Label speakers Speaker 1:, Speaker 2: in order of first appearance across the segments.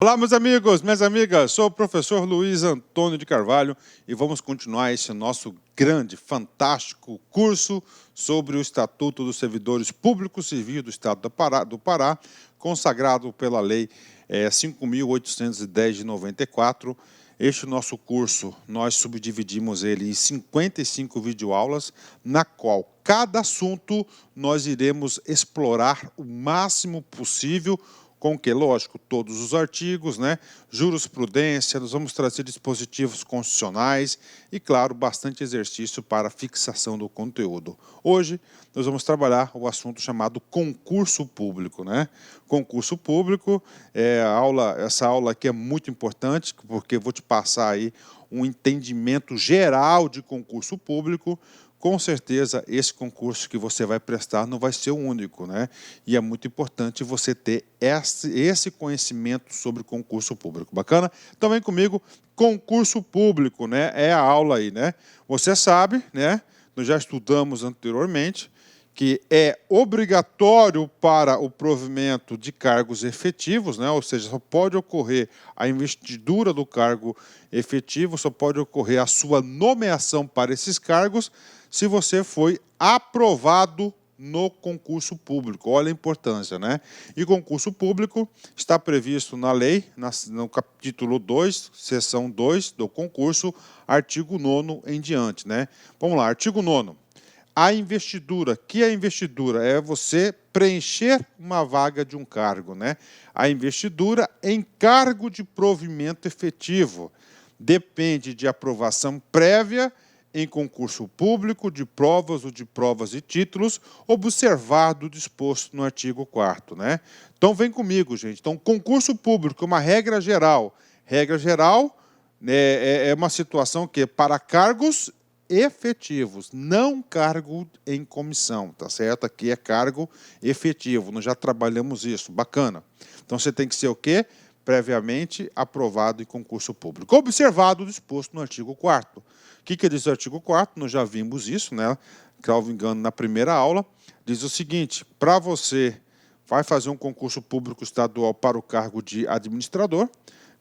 Speaker 1: Olá, meus amigos, minhas amigas, sou o professor Luiz Antônio de Carvalho e vamos continuar esse nosso grande, fantástico curso sobre o Estatuto dos Servidores Públicos Civis do Estado do Pará, consagrado pela Lei 5.810 de 94. Este nosso curso, nós subdividimos ele em 55 videoaulas, na qual cada assunto nós iremos explorar o máximo possível, com que, lógico, todos os artigos, né, jurisprudência, nós vamos trazer dispositivos constitucionais e, claro, bastante exercício para fixação do conteúdo. Hoje, nós vamos trabalhar o assunto chamado concurso público, né? Concurso público, essa aula aqui é muito importante, porque eu vou te passar aí um entendimento geral de concurso público. Com certeza, esse concurso que você vai prestar não vai ser o único, né? E é muito importante você ter esse conhecimento sobre concurso público. Bacana? Então vem comigo, concurso público, né? É a aula aí, né? Você sabe, né? Nós já estudamos anteriormente que é obrigatório para o provimento de cargos efetivos, né? Ou seja, só pode ocorrer a investidura do cargo efetivo, só pode ocorrer a sua nomeação para esses cargos se você foi aprovado no concurso público. Olha a importância, né? E concurso público está previsto na lei, no capítulo 2, seção 2 do concurso, artigo 9º em diante, né? Vamos lá, artigo 9º. A investidura, que é a investidura? É você preencher uma vaga de um cargo, né? A investidura em cargo de provimento efetivo depende de aprovação prévia em concurso público de provas ou de provas e títulos, observado o disposto no artigo 4º, né? Então, vem comigo, gente. Então, concurso público é uma regra geral. Regra geral, né, é uma situação que é para cargos efetivos, não cargo em comissão, tá certo? Aqui é cargo efetivo, nós já trabalhamos isso, bacana. Então, você tem que ser o quê? Previamente aprovado em concurso público. Observado o disposto no artigo 4º. O que diz o artigo 4º? Nós já vimos isso, né? Salvo engano, na primeira aula. Diz o seguinte: para você vai fazer um concurso público estadual para o cargo de administrador,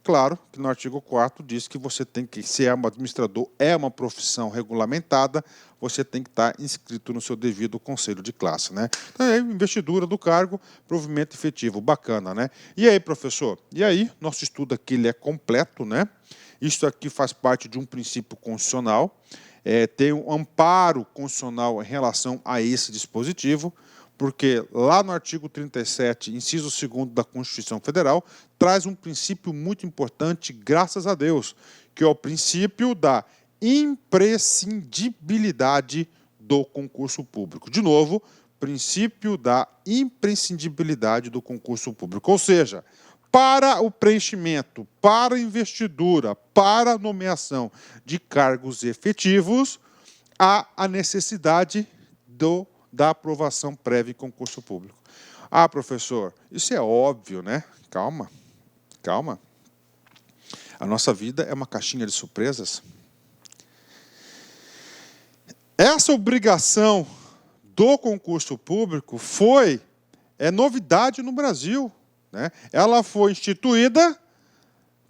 Speaker 1: claro que no artigo 4º diz que você tem que, se é um administrador, é uma profissão regulamentada, você tem que estar inscrito no seu devido conselho de classe, né? Então, é investidura do cargo, provimento efetivo, bacana, né? E aí, professor? E aí, nosso estudo aqui ele é completo, né? Isso aqui faz parte de um princípio constitucional, tem um amparo constitucional em relação a esse dispositivo, porque lá no artigo 37, inciso 2º da Constituição Federal, traz um princípio muito importante, graças a Deus, que é o princípio da imprescindibilidade do concurso público. De novo, princípio da imprescindibilidade do concurso público, ou seja, para o preenchimento, para a investidura, para a nomeação de cargos efetivos, há a necessidade da aprovação prévia em concurso público. Ah, professor, isso é óbvio, né? Calma, calma. A nossa vida é uma caixinha de surpresas. Essa obrigação do concurso público é novidade no Brasil, né? Ela foi instituída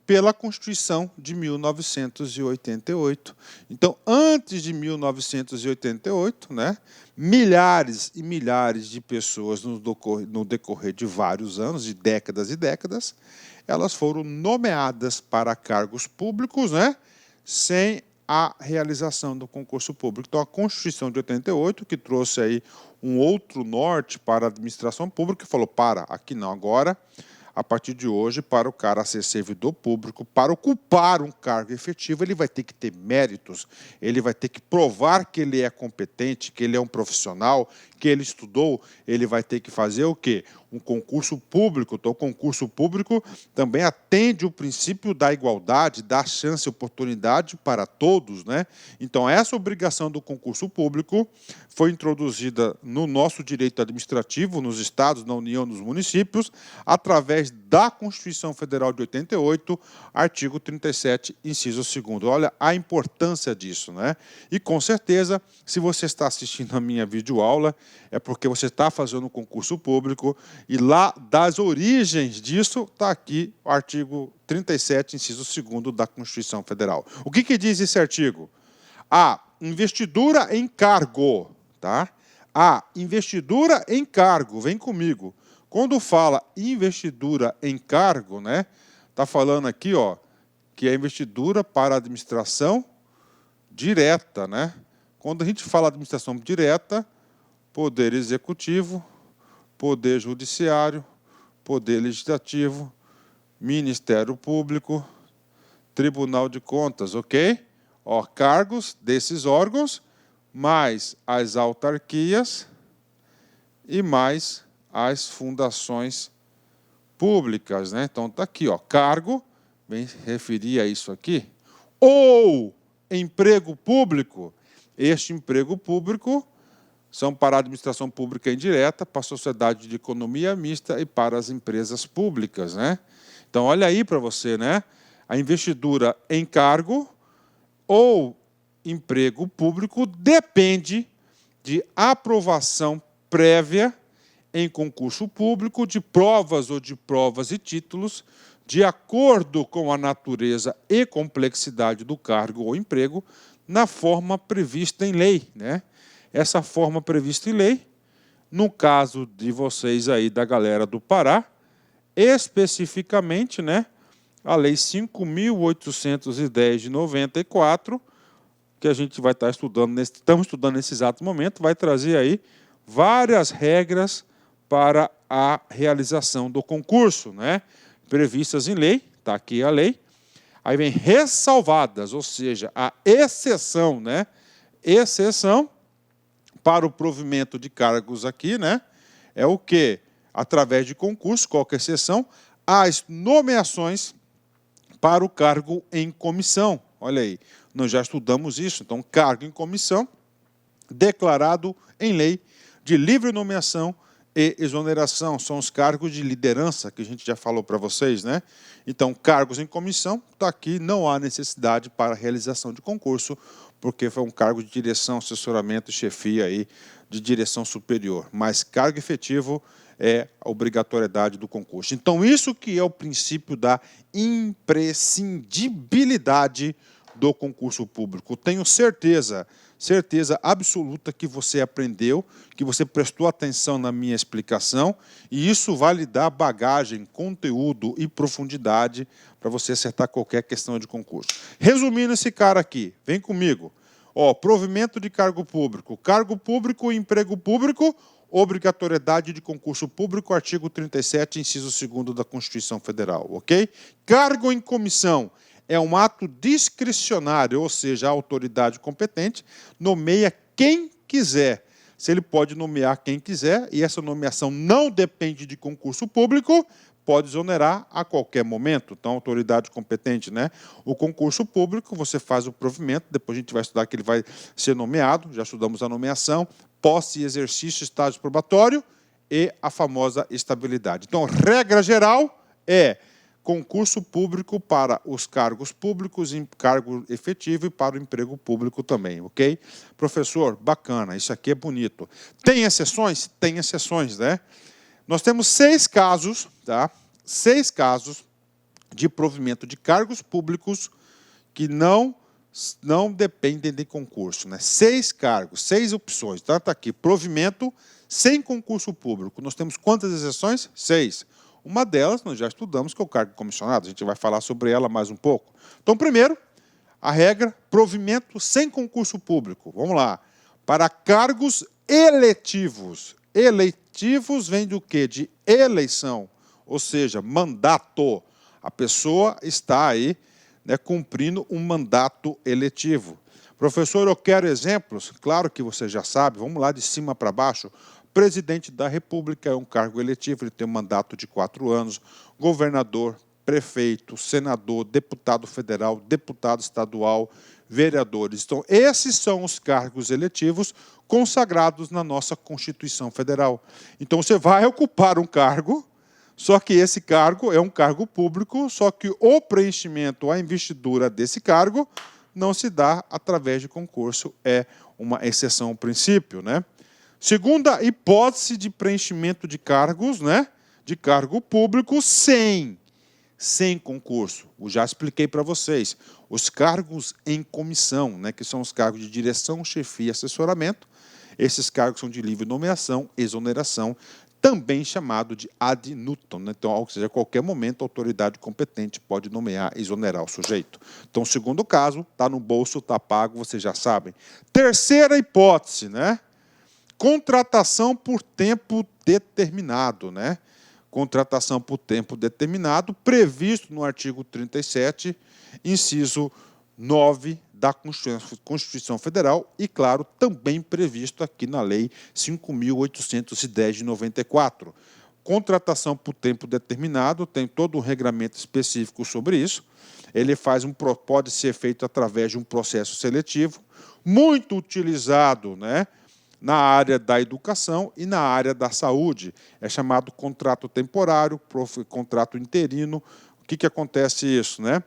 Speaker 1: pela Constituição de 1988. Então, antes de 1988, né, milhares e milhares de pessoas, no decorrer de vários anos, de décadas e décadas, elas foram nomeadas para cargos públicos, né, sem a realização do concurso público. Então, a Constituição de 88, que trouxe aí um outro norte para a administração pública, falou, aqui não, agora, a partir de hoje, para o cara ser servidor público, para ocupar um cargo efetivo, ele vai ter que ter méritos, ele vai ter que provar que ele é competente, que ele é um profissional, que ele estudou, ele vai ter que fazer o quê? Um concurso público. Então, o concurso público também atende o princípio da igualdade, da chance e oportunidade para todos, né? Então, essa obrigação do concurso público foi introduzida no nosso direito administrativo, nos estados, na União, nos municípios, através da Constituição Federal de 88, artigo 37, inciso 2º. Olha a importância disso, né? E, com certeza, se você está assistindo a minha videoaula, é porque você está fazendo um concurso público E lá das origens disso está aqui o artigo 37, inciso 2º da Constituição Federal. O que diz esse artigo? A investidura em cargo, tá? A investidura em cargo, vem comigo. Quando fala investidura em cargo, né? Tá falando aqui, ó, que é investidura para a administração direta, né? Quando a gente fala administração direta, poder executivo, poder judiciário, poder legislativo, Ministério Público, Tribunal de Contas, ok? Ó, cargos desses órgãos, mais as autarquias e mais as fundações públicas, né? Então tá aqui, ó, cargo, vem referir a isso aqui, ou emprego público. Este emprego público são para a administração pública indireta, para a sociedade de economia mista e para as empresas públicas, né? Então olha aí para você, né? A investidura em cargo ou emprego público depende de aprovação prévia em concurso público de provas ou de provas e títulos, de acordo com a natureza e complexidade do cargo ou emprego, na forma prevista em lei, né? Essa forma prevista em lei, no caso de vocês aí da galera do Pará, especificamente, né, a Lei 5.810 de 94, que a gente vai estar estudando, estamos estudando nesse exato momento, vai trazer aí várias regras para a realização do concurso, né, previstas em lei, está aqui a lei, aí vem ressalvadas, ou seja, a exceção, né, exceção para o provimento de cargos aqui, né, é o que? Através de concurso, qualquer exceção, as nomeações para o cargo em comissão. Olha aí, nós já estudamos isso. Então, cargo em comissão, declarado em lei, de livre nomeação e exoneração. São os cargos de liderança que a gente já falou para vocês, né? Então, cargos em comissão, está aqui, não há necessidade para a realização de concurso, porque foi um cargo de direção, assessoramento e chefia aí de direção superior. Mas cargo efetivo é a obrigatoriedade do concurso. Então, isso que é o princípio da imprescindibilidade do concurso público. Tenho certeza absoluta que você aprendeu, que você prestou atenção na minha explicação, e isso vai lhe dar bagagem, conteúdo e profundidade para você acertar qualquer questão de concurso. Resumindo esse cara aqui, vem comigo. Ó, provimento de cargo público e emprego público, obrigatoriedade de concurso público, artigo 37, inciso 2º da Constituição Federal, ok? Cargo em comissão é um ato discricionário, ou seja, a autoridade competente nomeia quem quiser. Se ele pode nomear quem quiser, e essa nomeação não depende de concurso público, pode exonerar a qualquer momento. Então, autoridade competente, né? O concurso público, você faz o provimento, depois a gente vai estudar que ele vai ser nomeado, já estudamos a nomeação, posse e exercício, estágio probatório e a famosa estabilidade. Então, regra geral é concurso público para os cargos públicos, cargo efetivo e para o emprego público também, ok? Professor, bacana, isso aqui é bonito. Tem exceções? Tem exceções, né? Nós temos 6 casos, tá? 6 casos de provimento de cargos públicos que não dependem de concurso, né? 6 cargos, 6 opções. Então, está aqui, provimento sem concurso público. Nós temos quantas exceções? 6. Uma delas, nós já estudamos, que é o cargo comissionado. A gente vai falar sobre ela mais um pouco. Então, primeiro, a regra, provimento sem concurso público. Vamos lá. Para cargos eletivos. Eletivos vem do quê? De eleição, ou seja, mandato. A pessoa está aí, né, cumprindo um mandato eletivo. Professor, eu quero exemplos? Claro que você já sabe, vamos lá de cima para baixo. Presidente da República é um cargo eletivo, ele tem um mandato de 4 anos. Governador, prefeito, senador, deputado federal, deputado estadual, vereadores. Então, esses são os cargos eletivos consagrados na nossa Constituição Federal. Então, você vai ocupar um cargo, só que esse cargo é um cargo público, só que o preenchimento, a investidura desse cargo, não se dá através de concurso, é uma exceção ao princípio, né? Segunda hipótese de preenchimento de cargos, né? de cargo público sem concurso. Eu já expliquei para vocês. Os cargos em comissão, né, que são os cargos de direção, chefia e assessoramento, esses cargos são de livre nomeação, exoneração, também chamado de ad nutum, né? Então, ou seja, a qualquer momento a autoridade competente pode nomear e exonerar o sujeito. Então, o segundo caso, está no bolso, está pago, vocês já sabem. Terceira hipótese, né? Contratação por tempo determinado, né? Contratação por tempo determinado, previsto no artigo 37, inciso 9 da Constituição Federal e, claro, também previsto aqui na Lei 5.810 de 94. Contratação por tempo determinado, tem todo um regramento específico sobre isso. Ele pode ser feito através de um processo seletivo, muito utilizado, né, na área da educação e na área da saúde. É chamado contrato temporário, contrato interino. O que acontece isso, né?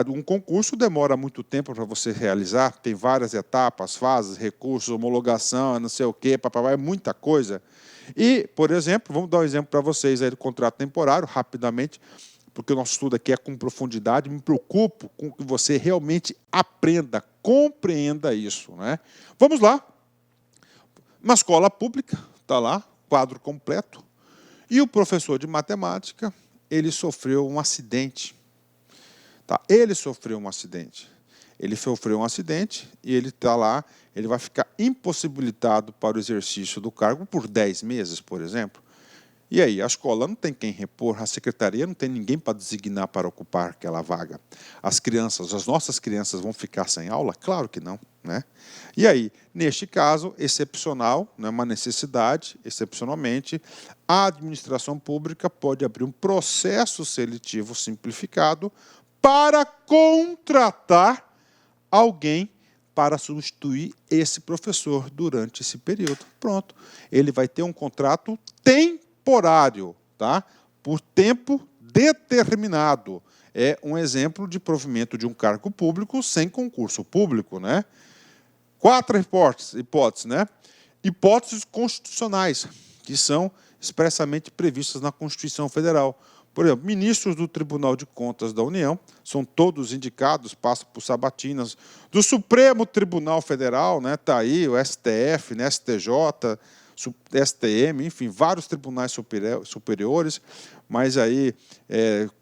Speaker 1: Um concurso demora muito tempo para você realizar, tem várias etapas, fases, recursos, homologação, não sei o quê, é muita coisa. E, por exemplo, vamos dar um exemplo para vocês aí do contrato temporário, rapidamente, porque o nosso estudo aqui é com profundidade, me preocupo com que você realmente aprenda, compreenda isso, né? Vamos lá. Uma escola pública, está lá, quadro completo, e o professor de matemática, ele sofreu um acidente. Tá? Ele sofreu um acidente. Ele sofreu um acidente e ele está lá, ele vai ficar impossibilitado para o exercício do cargo por 10 meses, por exemplo. E aí, a escola não tem quem repor, a secretaria não tem ninguém para designar para ocupar aquela vaga. As nossas crianças vão ficar sem aula? Claro que não, né? E aí, neste caso, excepcional, né, uma necessidade, excepcionalmente, a administração pública pode abrir um processo seletivo simplificado para contratar alguém para substituir esse professor durante esse período. Pronto. Ele vai ter um contrato temporário, tá? Por tempo determinado. É um exemplo de provimento de um cargo público sem concurso público, né? 4 hipóteses, né? Hipóteses constitucionais, que são expressamente previstas na Constituição Federal. Por exemplo, ministros do Tribunal de Contas da União são todos indicados, passam por sabatinas do Supremo Tribunal Federal, né? Está aí o STF, né? STJ, STM, enfim, vários tribunais superiores, mas aí,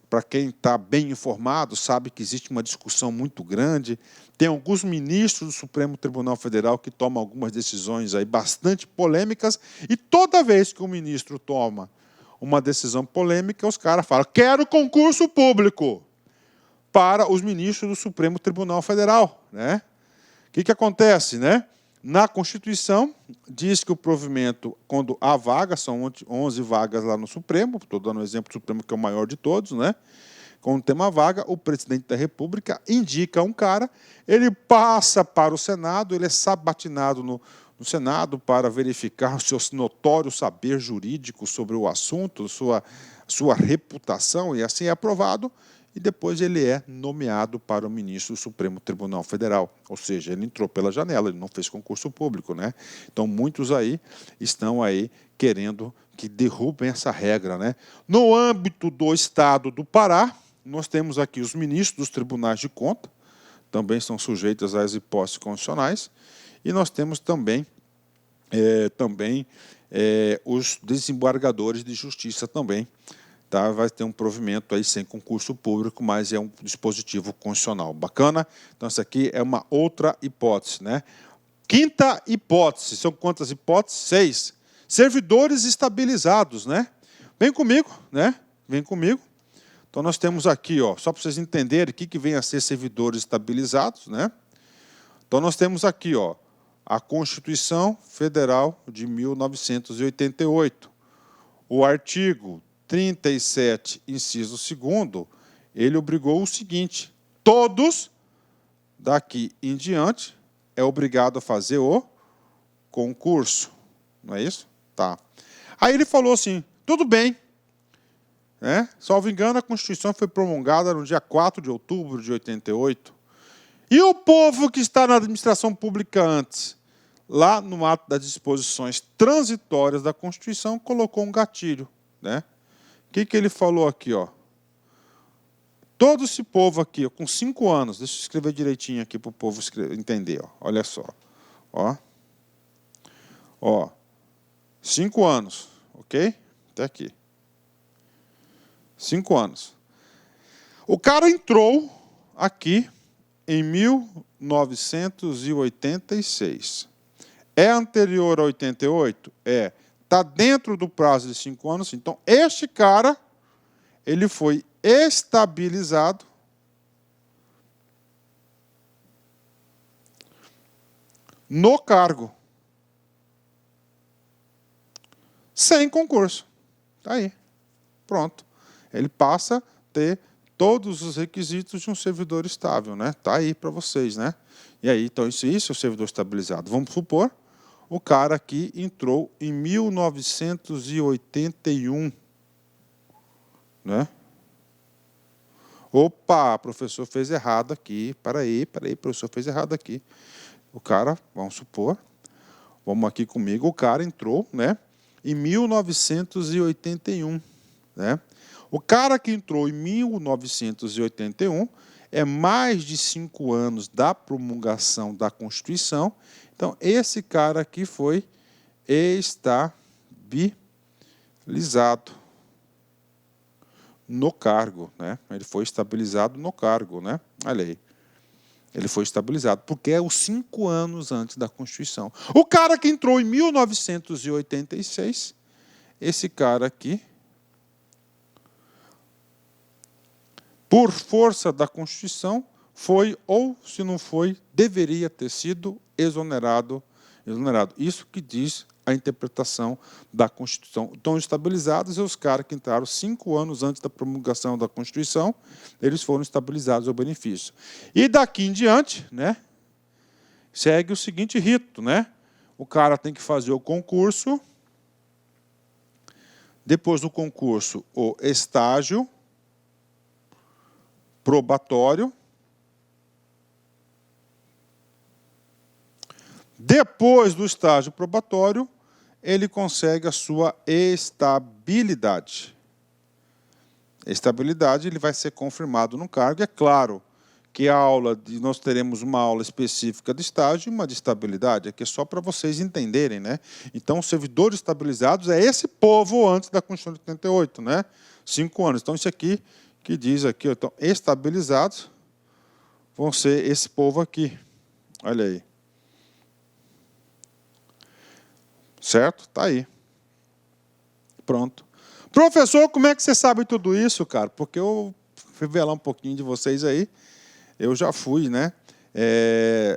Speaker 1: para quem está bem informado, sabe que existe uma discussão muito grande. Tem alguns ministros do Supremo Tribunal Federal que tomam algumas decisões aí bastante polêmicas, e toda vez que o ministro toma uma decisão polêmica, os caras falam: quero concurso público para os ministros do Supremo Tribunal Federal, né? O que acontece, né? Na Constituição, diz que o provimento, quando há vaga, são 11 vagas lá no Supremo, estou dando o exemplo do Supremo, que é o maior de todos, né? Quando tem uma vaga, o presidente da República indica um cara, ele passa para o Senado, ele é sabatinado no Senado para verificar o seu notório saber jurídico sobre o assunto, sua reputação, e assim é aprovado, e depois ele é nomeado para o ministro do Supremo Tribunal Federal. Ou seja, ele entrou pela janela, ele não fez concurso público, né? Então, muitos aí estão aí querendo que derrubem essa regra, né? No âmbito do Estado do Pará, nós temos aqui os ministros dos tribunais de conta, também são sujeitos às hipóteses constitucionais, e nós temos também, os desembargadores de justiça também. Tá? Vai ter um provimento aí sem concurso público, mas é um dispositivo constitucional. Bacana? Então, essa aqui é uma outra hipótese, né? Quinta hipótese. São quantas hipóteses? 6. Servidores estabilizados, né? Vem comigo, né? Vem comigo. Então, nós temos aqui, ó, só para vocês entenderem o que vem a ser servidores estabilizados, né? Então, nós temos aqui, ó, a Constituição Federal de 1988. O artigo 37, inciso 2º, ele obrigou o seguinte: todos, daqui em diante, é obrigado a fazer o concurso. Não é isso? Tá. Aí ele falou assim, tudo bem. Salvo engano, a Constituição foi promulgada no dia 4 de outubro de 88. E o povo que está na administração pública antes, lá no ato das disposições transitórias da Constituição, colocou um gatilho, né? que ele falou aqui, ó? Todo esse povo aqui, ó, com 5 anos, deixa eu escrever direitinho aqui para o povo entender, ó. Olha só. Ó, 5 anos, ok? Até aqui. 5 anos. O cara entrou aqui em 1986. É anterior a 88? É. Está dentro do prazo de 5 anos. Então, este cara, ele foi estabilizado no cargo. Sem concurso. Está aí. Pronto. Ele passa a ter todos os requisitos de um servidor estável, né? Está aí para vocês, né? E aí, então, isso é o servidor estabilizado. Vamos supor, o cara aqui entrou em 1981, né? Opa, professor fez errado aqui. Peraí, professor fez errado aqui. O cara, vamos supor, vamos aqui comigo, o cara entrou, né, em 1981, né? O cara que entrou em 1981 é mais de 5 anos da promulgação da Constituição. Então, esse cara aqui foi estabilizado no cargo, né? Ele foi estabilizado no cargo, né? Olha aí. Ele foi estabilizado, porque é os 5 anos antes da Constituição. O cara que entrou em 1986, esse cara aqui, por força da Constituição, foi, ou se não foi, deveria ter sido exonerado. Isso que diz a interpretação da Constituição. Estão estabilizados, e os caras que entraram 5 anos antes da promulgação da Constituição, eles foram estabilizados ao benefício. E daqui em diante, né, segue o seguinte rito, né? O cara tem que fazer o concurso, depois do concurso, o estágio probatório, depois do estágio probatório, ele consegue a sua estabilidade. Estabilidade, ele vai ser confirmado no cargo. É claro que nós teremos uma aula específica de estágio e uma de estabilidade, aqui é só para vocês entenderem, né? Então, os servidores estabilizados é esse povo antes da Constituição de 88, né? 5 anos. Então, isso aqui que diz aqui, então, estabilizados vão ser esse povo aqui. Olha aí. Certo? Está aí. Pronto. Professor, como é que você sabe tudo isso, cara? Porque eu fui revelar um pouquinho de vocês aí. Eu já fui, né?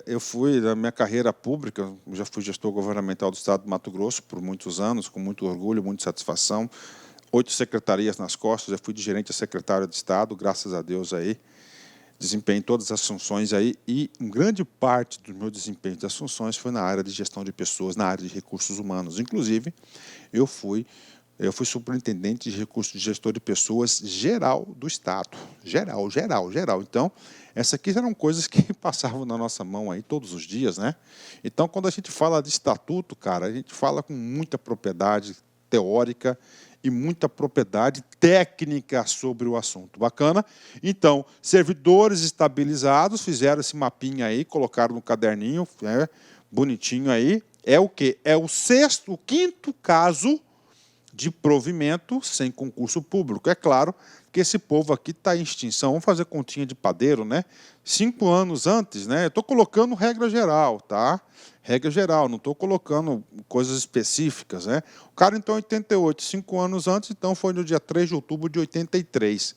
Speaker 1: Eu fui, na minha carreira pública, já fui gestor governamental do Estado de Mato Grosso por muitos anos, com muito orgulho, muita satisfação. 8 secretarias nas costas, já fui de gerente a secretário de Estado, graças a Deus aí. Desempenho todas as funções aí, e grande parte do meu desempenho das funções foi na área de gestão de pessoas, na área de recursos humanos. Inclusive, eu fui superintendente de recursos de gestor de pessoas geral do Estado. Geral. Então, essas aqui eram coisas que passavam na nossa mão aí todos os dias, né? Então, quando a gente fala de estatuto, cara, a gente fala com muita propriedade teórica e muita propriedade técnica sobre o assunto. Bacana? Então, servidores estabilizados, fizeram esse mapinha aí, colocaram no caderninho, bonitinho aí. É o quê? É o 5º caso de provimento sem concurso público. É claro que esse povo aqui está em extinção. Vamos fazer continha de padeiro, né? 5 anos antes, né? Eu estou colocando regra geral, tá? Regra geral, não estou colocando coisas específicas, né? O cara, então, em 88, 5 anos antes, então foi no dia 3 de outubro de 83.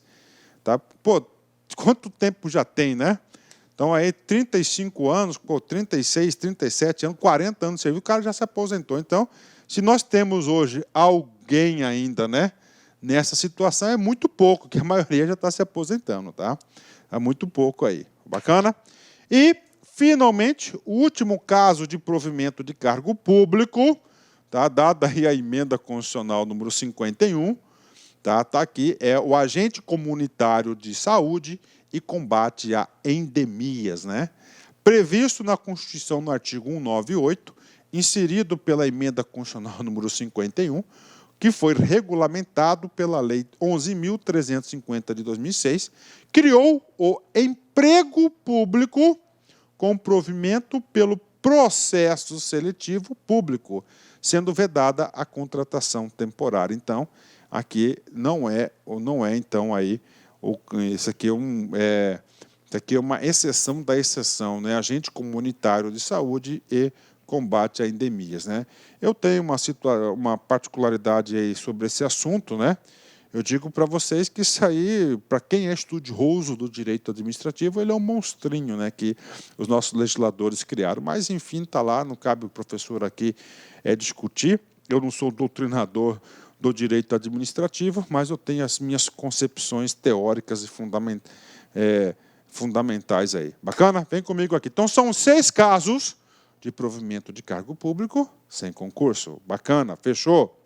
Speaker 1: Tá? Pô, quanto tempo já tem, né? Então, aí, 35 anos, 36, 37 anos, 40 anos de serviço, o cara já se aposentou. Então, se nós temos hoje alguém ainda, né, nessa situação, é muito pouco, que a maioria já está se aposentando, tá? É muito pouco aí. Bacana? E, finalmente, o último caso de provimento de cargo público, tá? Dada aí a emenda constitucional número 51, tá aqui, é o agente comunitário de saúde e combate a endemias, né? Previsto na Constituição no artigo 198, inserido pela emenda constitucional número 51, que foi regulamentado pela Lei 11.350 de 2006, criou o emprego público com provimento pelo processo seletivo público, sendo vedada a contratação temporária. Então, aqui não é então aí isso aqui é uma exceção da exceção, né? Agente comunitário de saúde e combate a endemias, né? Eu tenho uma particularidade aí sobre esse assunto, né? Eu digo para vocês que isso aí, para quem é estudioso do direito administrativo, ele é um monstrinho, né, que os nossos legisladores criaram. Mas, enfim, está lá, não cabe o professor aqui discutir. Eu não sou doutrinador do direito administrativo, mas eu tenho as minhas concepções teóricas e fundamentais aí. Bacana? Vem comigo aqui. Então, são 6 casos de provimento de cargo público sem concurso. Bacana, fechou?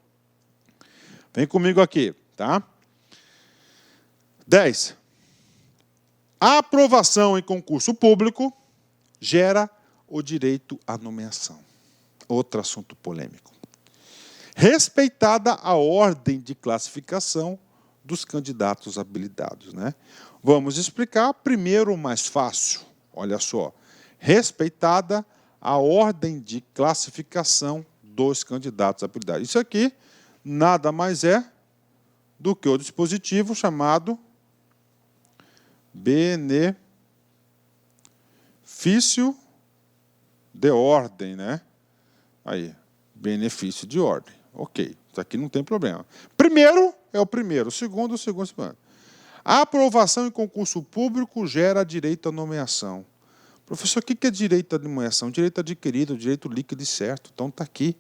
Speaker 1: Vem comigo aqui, tá? 10. A aprovação em concurso público gera o direito à nomeação. Outro assunto polêmico. Respeitada a ordem de classificação dos candidatos habilitados, né? Vamos explicar primeiro o mais fácil. Olha só. Respeitada a ordem de classificação dos candidatos habilitados. Isso aqui nada mais é do que o dispositivo chamado benefício de ordem, né? Aí, benefício de ordem. Ok, isso aqui não tem problema. Primeiro é o primeiro, o segundo. A aprovação em concurso público gera direito à nomeação. Professor, o que é direito à nomeação? Direito adquirido, direito líquido e certo. Então, está aqui.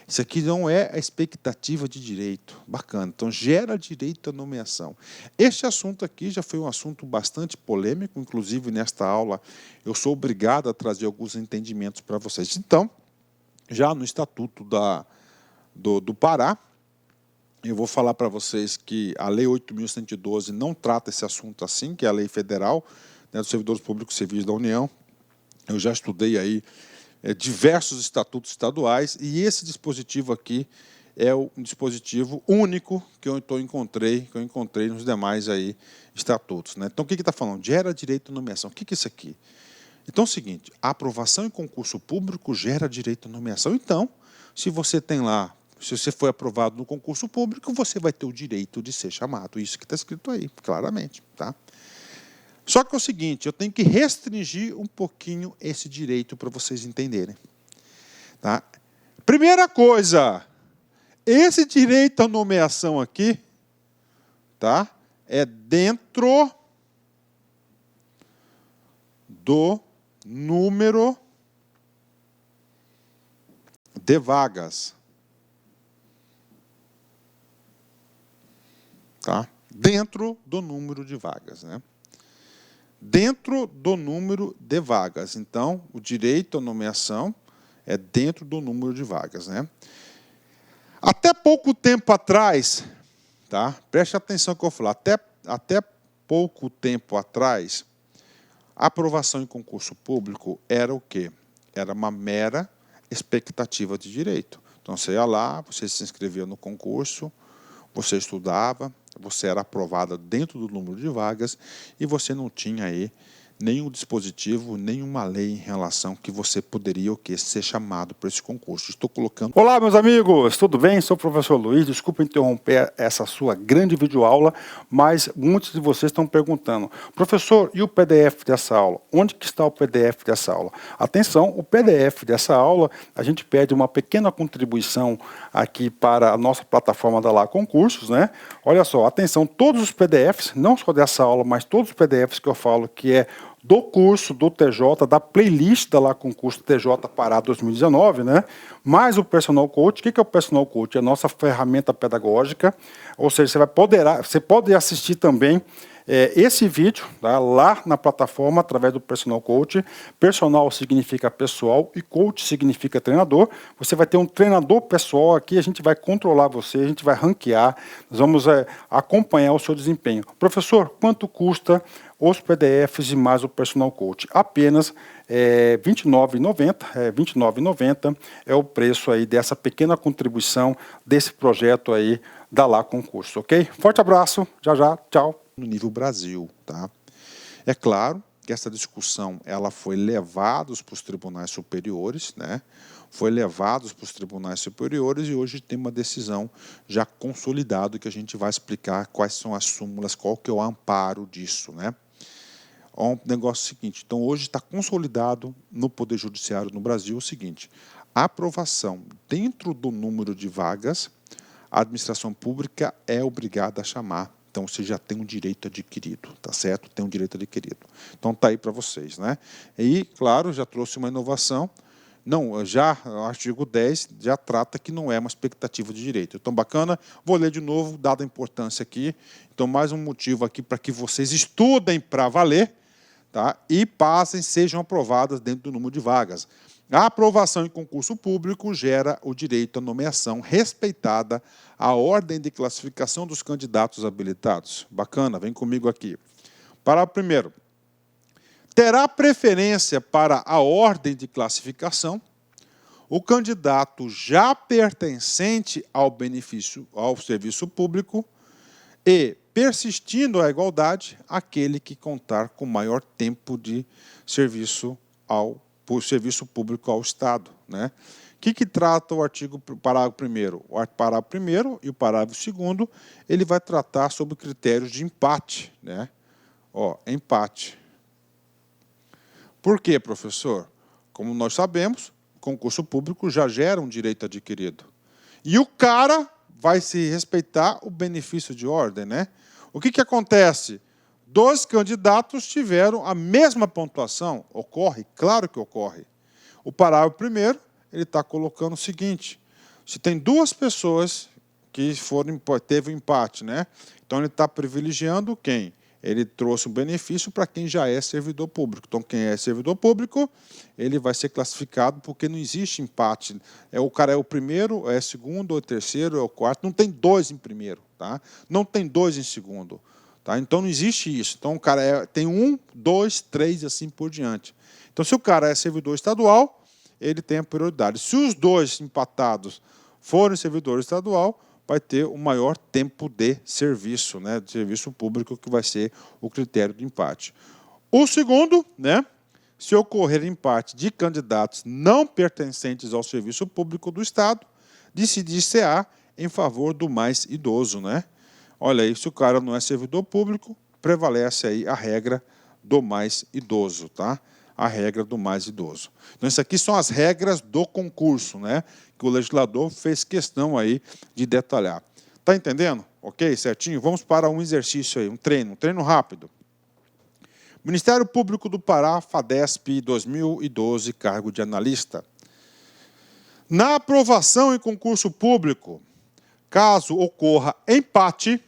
Speaker 1: Isso aqui não é a expectativa de direito. Bacana. Então, gera direito à nomeação. Este assunto aqui já foi um assunto bastante polêmico. Inclusive, nesta aula, eu sou obrigado a trazer alguns entendimentos para vocês. Então, já no Estatuto do Pará, eu vou falar para vocês que a Lei 8.112 não trata esse assunto assim, que é a Lei Federal, né, dos Servidores Públicos e Civis da União. Eu já estudei aí diversos estatutos estaduais, e esse dispositivo aqui é um dispositivo único que eu encontrei nos demais aí estatutos, né? Então, o que está falando? Gera direito à nomeação. O que é isso aqui? Então, é o seguinte, a aprovação em concurso público gera direito à nomeação. Então, se você tem lá, se você foi aprovado no concurso público, você vai ter o direito de ser chamado. Isso que está escrito aí, claramente, tá? Só que é o seguinte, eu tenho que restringir um pouquinho esse direito para vocês entenderem. Tá? Primeira coisa, esse direito à nomeação aqui, tá, é dentro do número de vagas. Tá? Dentro do número de vagas, né? Dentro do número de vagas. Então, o direito à nomeação é dentro do número de vagas, né? Até pouco tempo atrás, tá? Preste atenção no que eu vou falar. Até pouco tempo atrás, a aprovação em concurso público era o quê? Era uma mera expectativa de direito. Então, você ia lá, você se inscrevia no concurso, você estudava, você era aprovada dentro do número de vagas e você não tinha aí nenhum dispositivo, nenhuma lei em relação que você poderia ser chamado para esse concurso. Estou colocando...
Speaker 2: Olá, meus amigos, tudo bem? Sou o professor Luiz, desculpa interromper essa sua grande videoaula, mas muitos de vocês estão perguntando, professor, e o PDF dessa aula? Onde que está o PDF dessa aula? Atenção, o PDF dessa aula, a gente pede uma pequena contribuição aqui para a nossa plataforma da Lá Concursos, né? Olha só, atenção, todos os PDFs, não só dessa aula, mas todos os PDFs que eu falo que é do curso do TJ, da playlist da Lá Concurso TJ Pará 2019, né? Mais o Personal Coach. O que é o Personal Coach? É a nossa ferramenta pedagógica, ou seja, você pode assistir também esse vídeo, tá, lá na plataforma através do Personal Coach. Personal significa pessoal e coach significa treinador. Você vai ter um treinador pessoal aqui, a gente vai controlar você, a gente vai ranquear, nós vamos acompanhar o seu desempenho. Professor, quanto custa os PDFs e mais o Personal Coach. Apenas R$ 29,90 é o preço aí dessa pequena contribuição desse projeto aí da Lá Concurso, ok? Forte abraço, já, tchau.
Speaker 1: No nível Brasil, tá? É claro que essa discussão ela foi levada para os tribunais superiores, né? Foi levada para os tribunais superiores e hoje tem uma decisão já consolidada que a gente vai explicar quais são as súmulas, qual que é o amparo disso, né? O negócio seguinte, então hoje está consolidado no Poder Judiciário no Brasil o seguinte: a aprovação dentro do número de vagas, a administração pública é obrigada a chamar. Então, você já tem um direito adquirido, tá certo? Tem um direito adquirido. Então, está aí para vocês, né? E, claro, já trouxe uma inovação. Não, já o artigo 10 já trata que não é uma expectativa de direito. Então, bacana. Vou ler de novo, dada a importância aqui. Então, mais um motivo aqui para que vocês estudem para valer, tá? E passem, sejam aprovadas dentro do número de vagas. A aprovação em concurso público gera o direito à nomeação respeitada a ordem de classificação dos candidatos habilitados. Bacana, vem comigo aqui. Parágrafo primeiro. Terá preferência para a ordem de classificação o candidato já pertencente ao benefício ao serviço público e, persistindo a igualdade, aquele que contar com maior tempo de serviço por serviço público ao Estado, né? O que trata o parágrafo 1º? O parágrafo 1º e o parágrafo 2º, ele vai tratar sobre critérios de empate, né? Ó, empate. Por quê, professor? Como nós sabemos, o concurso público já gera um direito adquirido. E o cara vai se respeitar o benefício de ordem, né? O que acontece? 2 candidatos tiveram a mesma pontuação. Ocorre? Claro que ocorre. O parágrafo 1º, ele está colocando o seguinte: se tem 2 pessoas que teve um empate, né? Então ele está privilegiando quem? Ele trouxe um benefício para quem já é servidor público. Então, quem é servidor público, ele vai ser classificado porque não existe empate. O cara é o primeiro, é o segundo, é o terceiro, é o quarto. Não tem 2 em primeiro, tá? Não tem 2 em segundo. Tá? Então, não existe isso. Então, o cara tem 1, 2, 3 e assim por diante. Então, se o cara é servidor estadual, ele tem a prioridade. Se os 2 empatados forem servidor estadual, vai ter o maior tempo de serviço, né, de serviço público, que vai ser o critério de empate. O segundo, né, se ocorrer empate de candidatos não pertencentes ao serviço público do Estado, decidir-se-á em favor do mais idoso, né? Olha aí, se o cara não é servidor público, prevalece aí a regra do mais idoso, tá? A regra do mais idoso. Então, isso aqui são as regras do concurso, né? Que o legislador fez questão aí de detalhar. Tá entendendo? Ok? Certinho? Vamos para um exercício aí, um treino rápido. Ministério Público do Pará, FADESP 2012, cargo de analista. Na aprovação em concurso público, caso ocorra empate,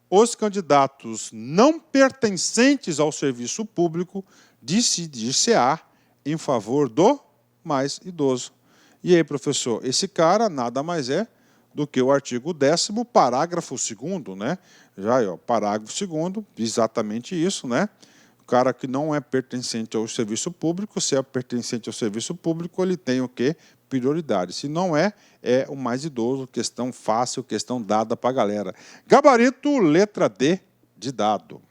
Speaker 1: os candidatos não pertencentes ao serviço público decidir-se-á em favor do mais idoso. E aí, professor, esse cara nada mais é do que o artigo 10º, parágrafo 2º, né? Já aí, ó, parágrafo 2º, exatamente isso, né? O cara que não é pertencente ao serviço público, se é pertencente ao serviço público, ele tem o quê? Prioridade. Se não é, é o mais idoso, questão fácil, questão dada para a galera. Gabarito, letra D de dado.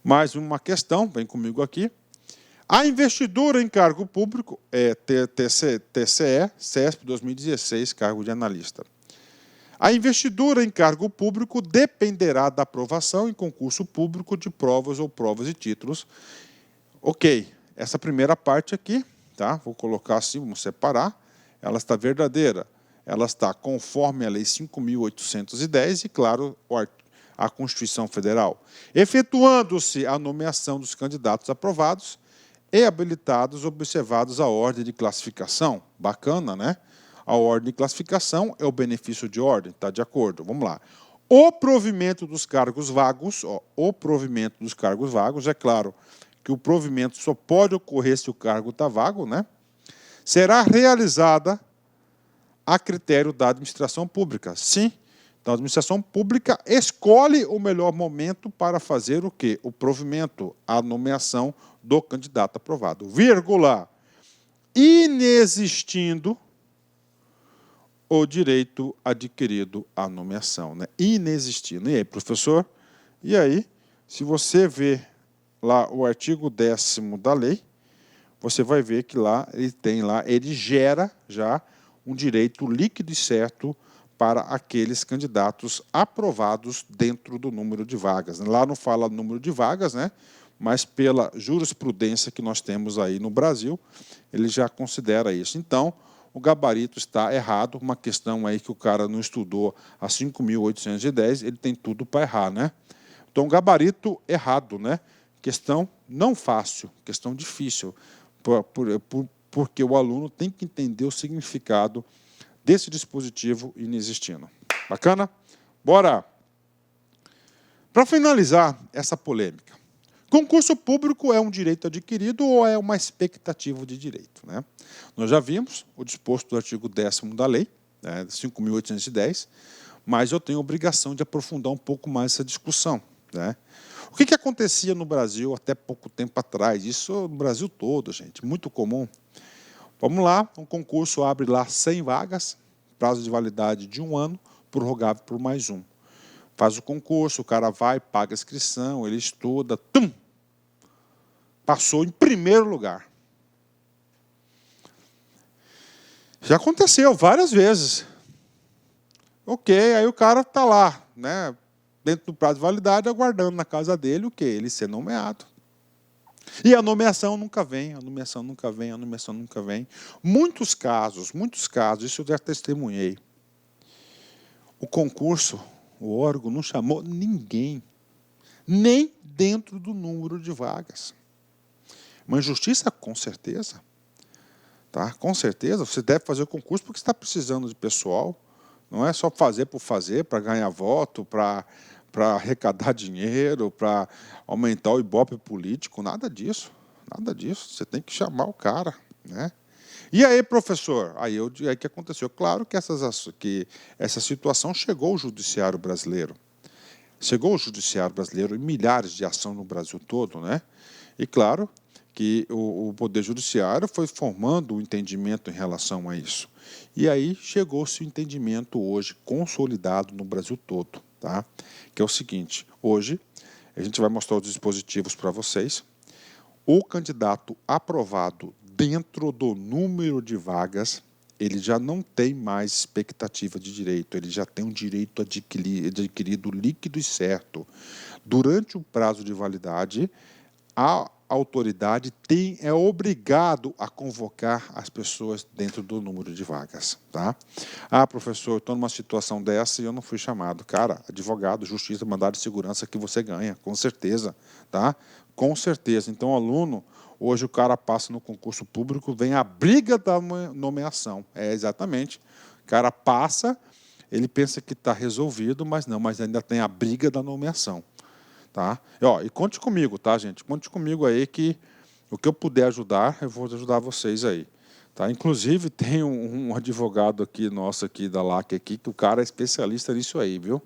Speaker 1: Mais uma questão, vem comigo aqui. A investidura em cargo público é TCE, CESP 2016, cargo de analista. A investidura em cargo público dependerá da aprovação em concurso público de provas ou provas e títulos. Ok, essa primeira parte aqui, tá? Vou colocar assim, vamos separar. Ela está verdadeira. Ela está conforme a Lei 5.810 e, claro, a Constituição Federal. Efetuando-se a nomeação dos candidatos aprovados e habilitados, observados a ordem de classificação. Bacana, né? A ordem de classificação é o benefício de ordem, está de acordo. Vamos lá. O provimento dos cargos vagos, o provimento dos cargos vagos, é claro que o provimento só pode ocorrer se o cargo está vago, né? Será realizada a critério da administração pública. Sim, Então, a administração pública escolhe o melhor momento para fazer o quê? O provimento, a nomeação do candidato aprovado. Vírgula. Inexistindo o direito adquirido à nomeação, né? Inexistindo. E aí, professor? E aí, se você vê lá o artigo 10º da lei, você vai ver que lá ele gera já um direito líquido e certo para aqueles candidatos aprovados dentro do número de vagas. Lá não fala número de vagas, né? Mas pela jurisprudência que nós temos aí no Brasil, ele já considera isso. Então, o gabarito está errado, uma questão aí que o cara não estudou a 5.810, ele tem tudo para errar, né? Então, gabarito errado, né? Questão não fácil, questão difícil, porque o aluno tem que entender o significado desse dispositivo inexistindo. Bacana? Bora! Para finalizar essa polêmica, concurso público é um direito adquirido ou é uma expectativa de direito, né? Nós já vimos o disposto do artigo 10º da lei, né, 5.810, mas eu tenho a obrigação de aprofundar um pouco mais essa discussão, né? O que acontecia no Brasil até pouco tempo atrás? Isso no Brasil todo, gente, muito comum. Vamos lá, um concurso abre lá 100 vagas, prazo de validade de 1 ano, prorrogável por mais 1. Faz o concurso, o cara vai, paga a inscrição, ele estuda, passou em primeiro lugar. Já aconteceu várias vezes. Ok, aí o cara está lá, né, dentro do prazo de validade, aguardando na casa dele o quê? Ele ser nomeado. E a nomeação nunca vem, a nomeação nunca vem, a nomeação nunca vem. Muitos casos, isso eu já testemunhei. O concurso, o órgão não chamou ninguém, nem dentro do número de vagas. Uma injustiça, com certeza. Tá? Com certeza, você deve fazer o concurso porque você está precisando de pessoal. Não é só fazer, para ganhar voto, para arrecadar dinheiro, para aumentar o ibope político, nada disso. Nada disso. Você tem que chamar o cara, né? E aí, professor? Aí o que aconteceu? Claro que essa situação chegou ao judiciário brasileiro. Chegou ao judiciário brasileiro em milhares de ações no Brasil todo, né? E claro que o Poder Judiciário foi formando o entendimento em relação a isso. E aí chegou-se o entendimento hoje consolidado no Brasil todo, tá? Que é o seguinte, hoje a gente vai mostrar os dispositivos para vocês. O candidato aprovado dentro do número de vagas, ele já não tem mais expectativa de direito, ele já tem um direito adquirido líquido e certo. Durante o prazo de validade, a autoridade é obrigado a convocar as pessoas dentro do número de vagas. Tá? Ah, professor, eu estou numa situação dessa e eu não fui chamado. Cara, advogado, justiça, mandado de segurança que você ganha, com certeza. Tá? Com certeza. Então, o aluno, hoje o cara passa no concurso público, vem a briga da nomeação. É, exatamente. O cara passa, ele pensa que está resolvido, mas não, mas ainda tem a briga da nomeação. Tá? E conte comigo, tá, gente? Conte comigo aí que o que eu puder ajudar, eu vou ajudar vocês aí. Tá? Inclusive, tem um advogado aqui, nosso aqui da LAC, aqui, que o cara é especialista nisso aí, viu?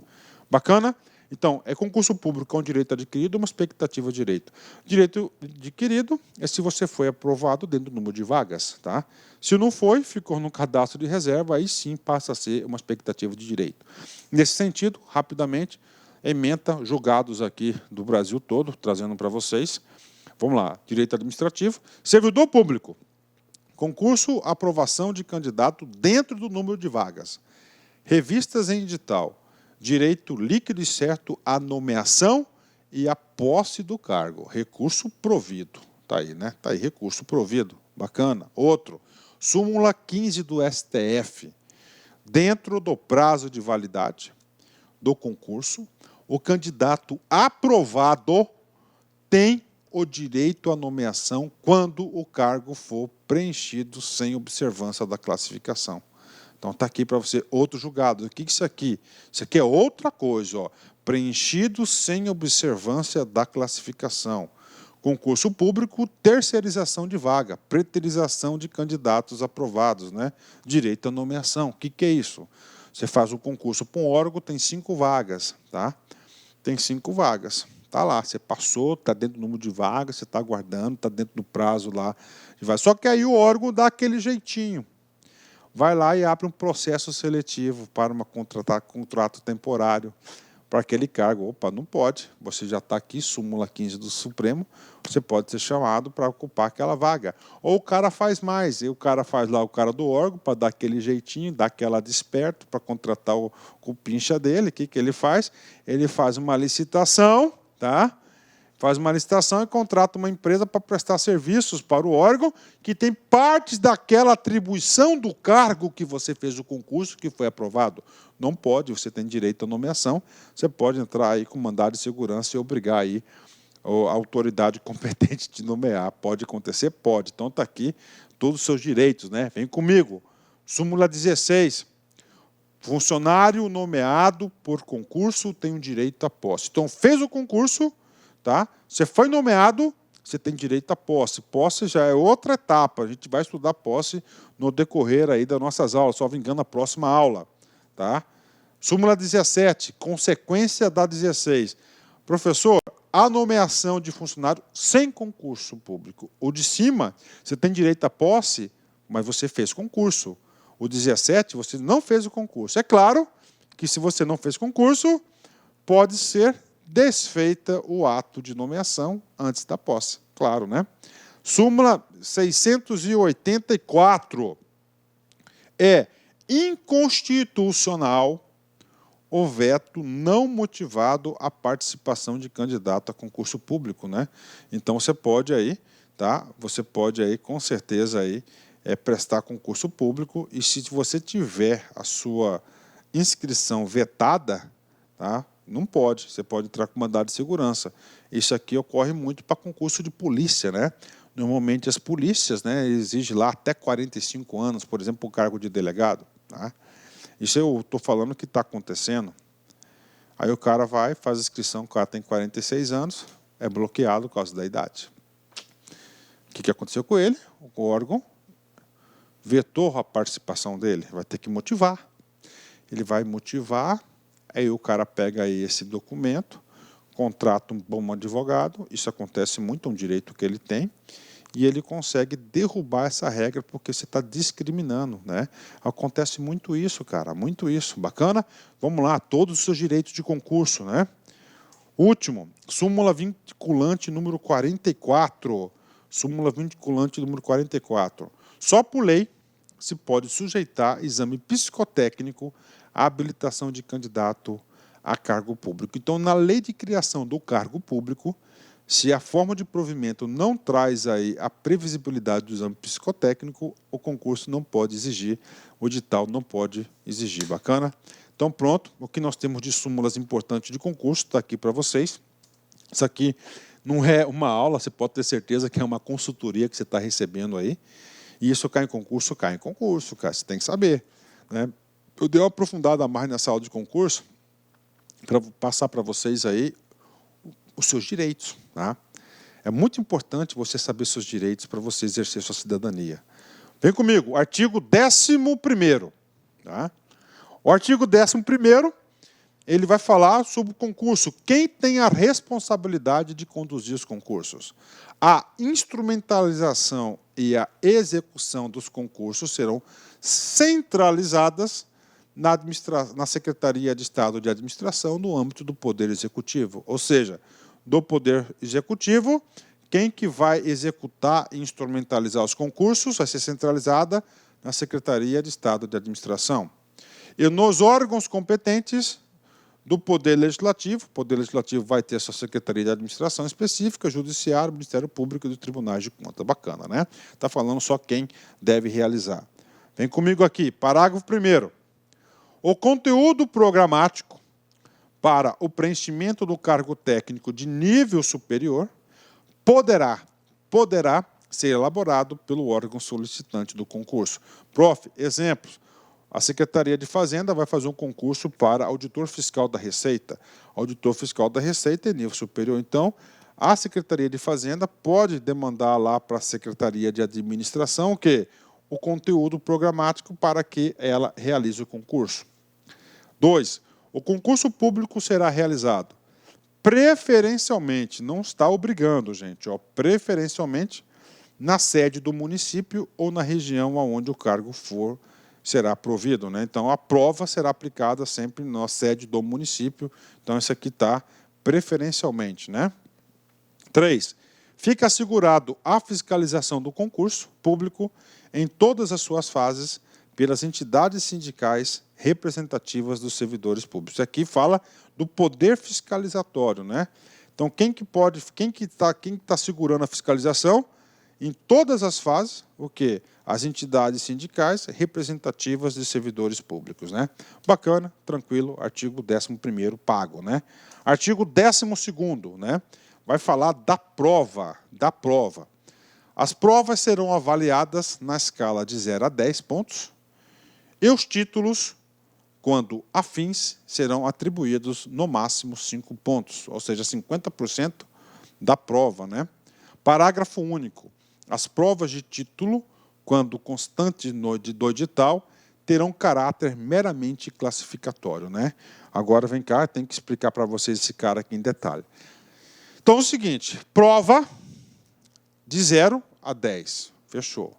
Speaker 1: Bacana? Então, é concurso público, é um direito adquirido, uma expectativa de direito. Direito adquirido é se você foi aprovado dentro do número de vagas. Tá? Se não foi, ficou no cadastro de reserva, aí sim passa a ser uma expectativa de direito. Nesse sentido, rapidamente, ementa julgados aqui do Brasil todo, trazendo para vocês. Vamos lá, direito administrativo. Servidor público. Concurso, aprovação de candidato dentro do número de vagas. Revistas em edital. Direito líquido e certo à nomeação e à posse do cargo. Recurso provido. Tá aí, né? Tá aí, recurso provido. Bacana. Outro. Súmula 15 do STF. Dentro do prazo de validade do concurso, o candidato aprovado tem o direito à nomeação quando o cargo for preenchido sem observância da classificação. Então, está aqui para você outro julgado. O que é isso aqui? Isso aqui é outra coisa. Ó. Preenchido sem observância da classificação. Concurso público, terceirização de vaga, preterização de candidatos aprovados, né? Direito à nomeação. O que é isso? Você faz um concurso para um órgão, tem 5 vagas, tá? Tem 5 vagas. Está lá, você passou, está dentro do número de vagas, você está aguardando, está dentro do prazo lá. Só que aí o órgão dá aquele jeitinho. Vai lá e abre um processo seletivo para contrato temporário para aquele cargo. Opa, não pode. Você já está aqui, súmula 15 do Supremo, você pode ser chamado para ocupar aquela vaga. Ou o cara faz mais, e o cara faz lá o cara do órgão para dar aquele jeitinho, dar aquela desperto para contratar o cupincha dele. O que ele faz? Ele faz uma licitação, tá? Faz uma licitação e contrata uma empresa para prestar serviços para o órgão que tem partes daquela atribuição do cargo que você fez o concurso, que foi aprovado. Não pode, você tem direito à nomeação, você pode entrar aí com mandado de segurança e obrigar aí a autoridade competente de nomear. Pode acontecer? Pode. Então está aqui todos os seus direitos, né? Vem comigo. Súmula 16. Funcionário nomeado por concurso tem o direito à posse. Então fez o concurso, tá? Você foi nomeado, você tem direito à posse. Posse já é outra etapa. A gente vai estudar posse no decorrer aí das nossas aulas, só me engano, na próxima aula. Tá? Súmula 17, consequência da 16. Professor, a nomeação de funcionário sem concurso público. O de cima, você tem direito à posse, mas você fez concurso. O 17, você não fez o concurso. É claro que se você não fez concurso, pode ser desfeita o ato de nomeação antes da posse. Claro, né? Súmula 684. É inconstitucional o veto não motivado à participação de candidato a concurso público, né? Então você pode aí, tá? Você pode aí com certeza aí prestar concurso público, e se você tiver a sua inscrição vetada, tá? Não pode, você pode entrar com mandado de segurança. Isso aqui ocorre muito para concurso de polícia, né? Normalmente as polícias, né, exigem lá até 45 anos, por exemplo, o cargo de delegado. Tá? Isso eu estou falando que está acontecendo. Aí o cara vai, faz a inscrição, o cara tem 46 anos, é bloqueado por causa da idade. O que aconteceu com ele? O órgão vetou a participação dele, vai ter que motivar. Ele vai motivar, aí o cara pega aí esse documento, contrata um bom advogado, isso acontece muito, é um direito que ele tem, e ele consegue derrubar essa regra porque você está discriminando, né? Acontece muito isso, cara, muito isso. Bacana? Vamos lá, todos os seus direitos de concurso, né? Último, súmula vinculante número 44. Súmula vinculante número 44. Só por lei se pode sujeitar exame psicotécnico à habilitação de candidato a cargo público. Então, na lei de criação do cargo público, se a forma de provimento não traz aí a previsibilidade do exame psicotécnico, o concurso não pode exigir, o edital não pode exigir. Bacana? Então, pronto, o que nós temos de súmulas importantes de concurso está aqui para vocês. Isso aqui não é uma aula, você pode ter certeza que é uma consultoria que você está recebendo aí. E isso cai em concurso, cara, você tem que saber, né? Eu dei uma aprofundada mais nessa aula de concurso para passar para vocês aí os seus direitos. Tá? É muito importante você saber seus direitos para você exercer sua cidadania. Vem comigo, artigo 11º. Tá? O artigo 11º, ele vai falar sobre o concurso. Quem tem a responsabilidade de conduzir os concursos? A instrumentalização e a execução dos concursos serão centralizadas na Secretaria de Estado de Administração, no âmbito do Poder Executivo. Ou seja, do Poder Executivo, quem que vai executar e instrumentalizar os concursos vai ser centralizada na Secretaria de Estado de Administração. E nos órgãos competentes do Poder Legislativo, o Poder Legislativo vai ter a sua Secretaria de Administração específica, Judiciário, Ministério Público e dos Tribunais de Contas. Bacana, né? Está falando só quem deve realizar. Vem comigo aqui, parágrafo 1º. O conteúdo programático para o preenchimento do cargo técnico de nível superior poderá ser elaborado pelo órgão solicitante do concurso. Prof, exemplos. A Secretaria de Fazenda vai fazer um concurso para auditor fiscal da Receita. Auditor fiscal da Receita é nível superior. Então, a Secretaria de Fazenda pode demandar lá para a Secretaria de Administração o quê? O conteúdo programático para que ela realize o concurso. 2. O concurso público será realizado preferencialmente, não está obrigando, gente, ó, preferencialmente na sede do município ou na região onde o cargo será provido, né? Então, a prova será aplicada sempre na sede do município. Então, isso aqui está preferencialmente, né? 3. Fica assegurado a fiscalização do concurso público em todas as suas fases pelas entidades sindicais representativas dos servidores públicos. Isso aqui fala do poder fiscalizatório, né? Então, quem que está segurando a fiscalização? Em todas as fases, o quê? As entidades sindicais representativas de servidores públicos, né? Bacana, tranquilo, artigo 11º pago, né? Artigo 12º, né? Vai falar da prova, As provas serão avaliadas na escala de 0 a 10 pontos e os títulos, quando afins, serão atribuídos no máximo 5 pontos, ou seja, 50% da prova, né? Parágrafo único. As provas de título, quando constantes do edital, terão caráter meramente classificatório, né? Agora, vem cá, tem que explicar para vocês esse cara aqui em detalhe. Então, é o seguinte, prova de 0 a 10, fechou.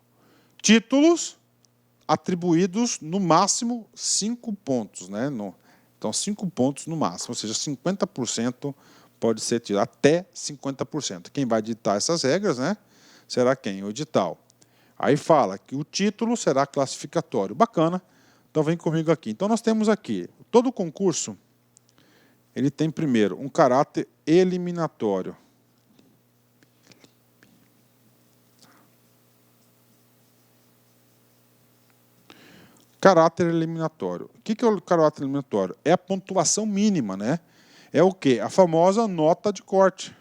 Speaker 1: Títulos atribuídos no máximo 5 pontos, né? Então, 5 pontos no máximo, ou seja, 50% pode ser tirado, até 50%. Quem vai ditar essas regras, né? Será quem? O edital. Aí fala que o título será classificatório. Bacana. Então, vem comigo aqui. Então, nós temos aqui, todo concurso, ele tem, primeiro, um caráter eliminatório. Caráter eliminatório. O que é o caráter eliminatório? É a pontuação mínima, né? É o quê? A famosa nota de corte.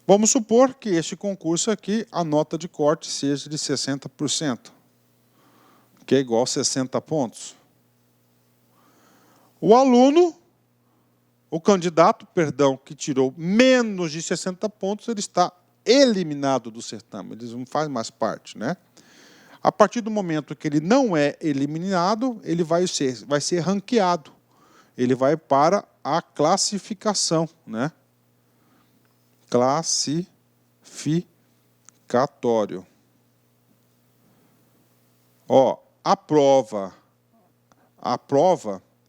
Speaker 1: Vamos supor que este concurso aqui, a nota de corte seja de 60%, que é igual a 60 pontos. O candidato, que tirou menos de 60 pontos, ele está eliminado do certame, ele não faz mais parte, né? A partir do momento que ele não é eliminado, ele vai ser ranqueado. Ele vai para a classificação, né? Classificatório. Ó, a prova,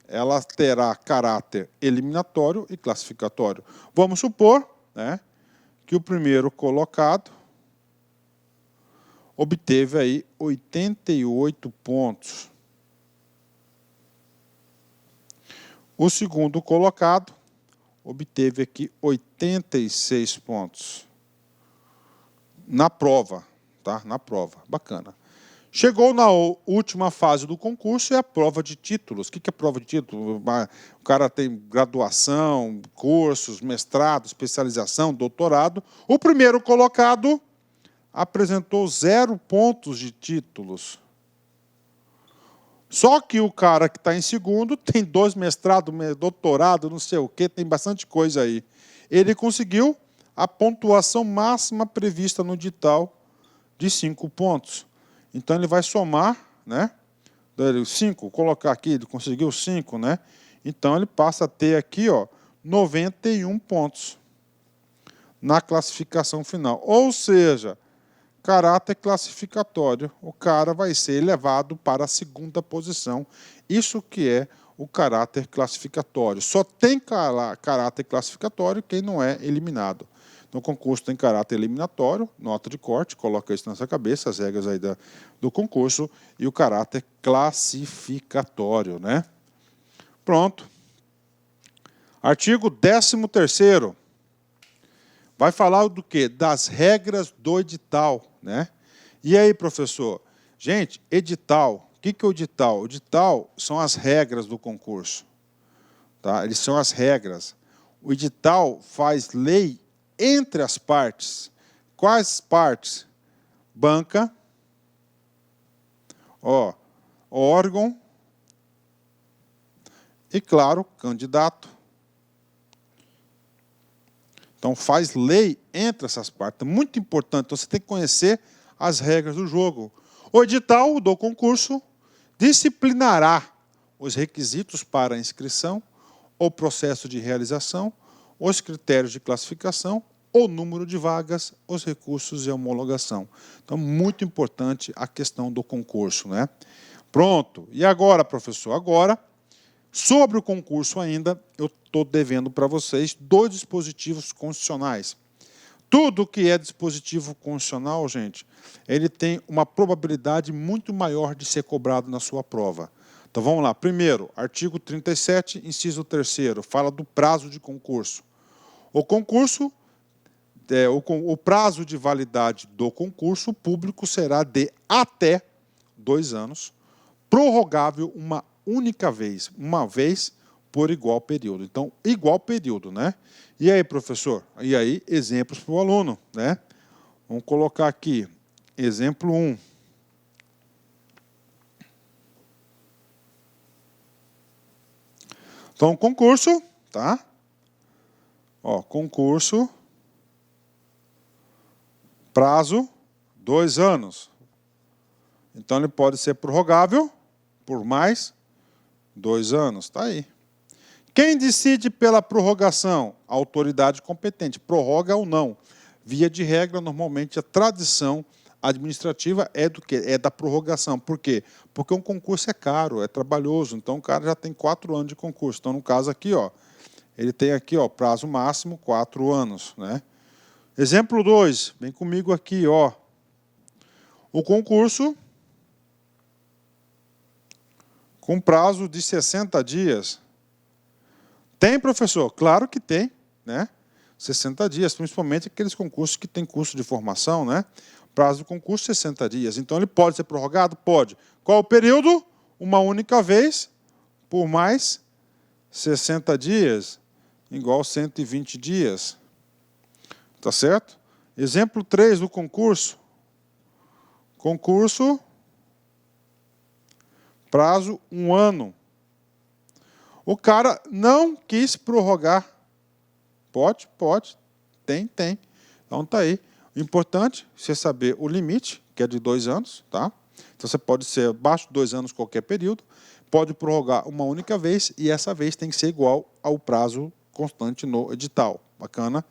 Speaker 1: ela terá caráter eliminatório e classificatório. Vamos supor, né, que o primeiro colocado obteve aí 88 pontos. O segundo colocado obteve aqui 86 pontos. Na prova, tá? Na prova. Bacana. Chegou na última fase do concurso, é a prova de títulos. O que é prova de título? O cara tem graduação, cursos, mestrado, especialização, doutorado. O primeiro colocado apresentou 0 pontos de títulos. Só que o cara que está em segundo tem 2 mestrados, doutorado, não sei o quê, tem bastante coisa aí. Ele conseguiu a pontuação máxima prevista no edital de 5 pontos. Então, ele vai somar, né? 5, colocar aqui, ele conseguiu 5, né? Então, ele passa a ter aqui, ó, 91 pontos na classificação final. Ou seja, caráter classificatório, o cara vai ser elevado para a 2ª posição. Isso que é o caráter classificatório. Só tem caráter classificatório quem não é eliminado. Então, o concurso tem caráter eliminatório, nota de corte, coloca isso na sua cabeça, as regras aí do concurso, e o caráter classificatório, né? Pronto. Artigo 13º. Vai falar do quê? Das regras do edital, né? E aí, professor? Gente, edital. O que é o edital? O edital são as regras do concurso. Tá? Eles são as regras. O edital faz lei entre as partes. Quais partes? Banca, órgão e, claro, candidato. Então, faz lei entre essas partes. É muito importante. Então, você tem que conhecer as regras do jogo. O edital do concurso disciplinará os requisitos para a inscrição, o processo de realização, os critérios de classificação, o número de vagas, os recursos e a homologação. Então, muito importante a questão do concurso, né? Pronto. E agora, professor? Agora, sobre o concurso ainda, eu estou devendo para vocês 2 dispositivos constitucionais. Tudo que é dispositivo constitucional, gente, ele tem uma probabilidade muito maior de ser cobrado na sua prova. Então, vamos lá. Primeiro, artigo 37, inciso 3º, fala do prazo de concurso. O concurso, o prazo de validade do concurso público será de até 2 anos, prorrogável uma única vez, uma vez por igual período. Então, igual período, né? E aí, professor? E aí, exemplos para o aluno, né? Vamos colocar aqui, exemplo 1. Então, concurso, tá? Ó, concurso, prazo, 2 anos. Então, ele pode ser prorrogável por mais 2 anos. Tá aí. Quem decide pela prorrogação? A autoridade competente. Prorroga ou não. Via de regra, normalmente, a tradição administrativa é do quê? É da prorrogação. Por quê? Porque um concurso é caro, é trabalhoso. Então, o cara já tem 4 anos de concurso. Então, no caso aqui, ó, ele tem aqui, ó, prazo máximo 4 anos, né? Exemplo 2, vem comigo aqui, ó. O concurso com prazo de 60 dias. Tem, professor? Claro que tem, né? 60 dias, principalmente aqueles concursos que têm curso de formação, né? Prazo do concurso, 60 dias. Então, ele pode ser prorrogado? Pode. Qual o período? Uma única vez, por mais 60 dias, igual 120 dias. Tá certo? Exemplo 3 do concurso. Concurso, prazo 1 ano. O cara não quis prorrogar. Pode, pode. Tem. Então tá aí. O importante é você saber o limite, que é de 2 anos, tá? Então você pode ser abaixo de 2 anos qualquer período, pode prorrogar uma única vez e essa vez tem que ser igual ao prazo constante no edital. Bacana?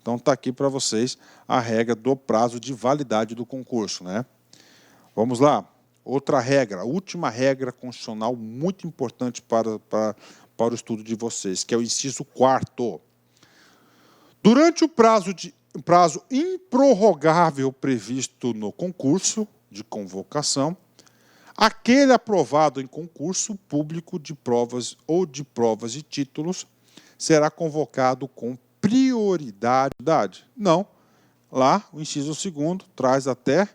Speaker 1: Então está aqui para vocês a regra do prazo de validade do concurso, né? Vamos lá. Outra regra, a última regra constitucional muito importante para o estudo de vocês, que é o inciso 4º. Durante o prazo improrrogável previsto no concurso de convocação, aquele aprovado em concurso público de provas ou de provas e títulos será convocado com prioridade. Não. Lá, o inciso 2º traz até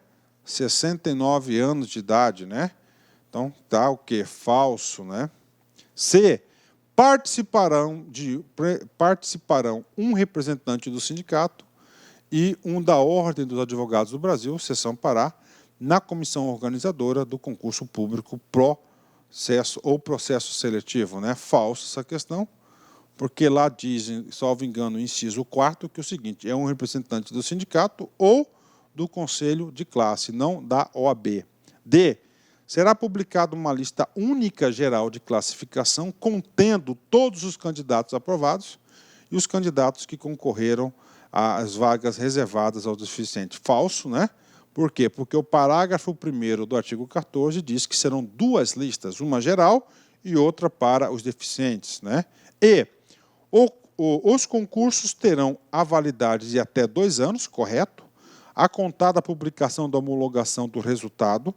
Speaker 1: 69 anos de idade, né? Então, tá o quê? Falso, né? C. Participarão um representante do sindicato e um da Ordem dos Advogados do Brasil, seção Pará, na comissão organizadora do concurso público processo seletivo, né? Falso essa questão, porque lá dizem, salvo engano, o inciso 4º, que é o seguinte, é um representante do sindicato ou do conselho de classe, não da OAB. D. Será publicada uma lista única geral de classificação contendo todos os candidatos aprovados e os candidatos que concorreram às vagas reservadas aos deficientes. Falso, né? Por quê? Porque o parágrafo 1º do artigo 14 diz que serão 2 listas, uma geral e outra para os deficientes, né? E os concursos terão a validade de até 2 anos, correto? A contar da publicação da homologação do resultado.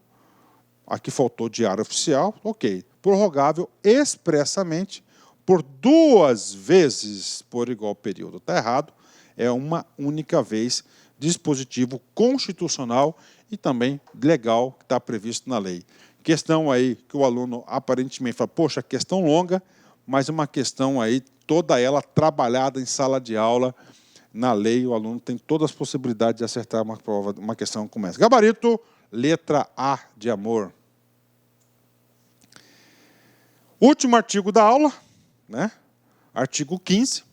Speaker 1: Aqui faltou diário oficial, ok. Prorrogável expressamente por 2 vezes por igual período. Está errado, é uma única vez, dispositivo constitucional e também legal que está previsto na lei. Questão aí que o aluno aparentemente fala, poxa, questão longa, mas uma questão aí, toda ela trabalhada em sala de aula, na lei, o aluno tem todas as possibilidades de acertar uma prova, uma questão como essa. Gabarito, letra A de amor. Último artigo da aula, né? Artigo 15.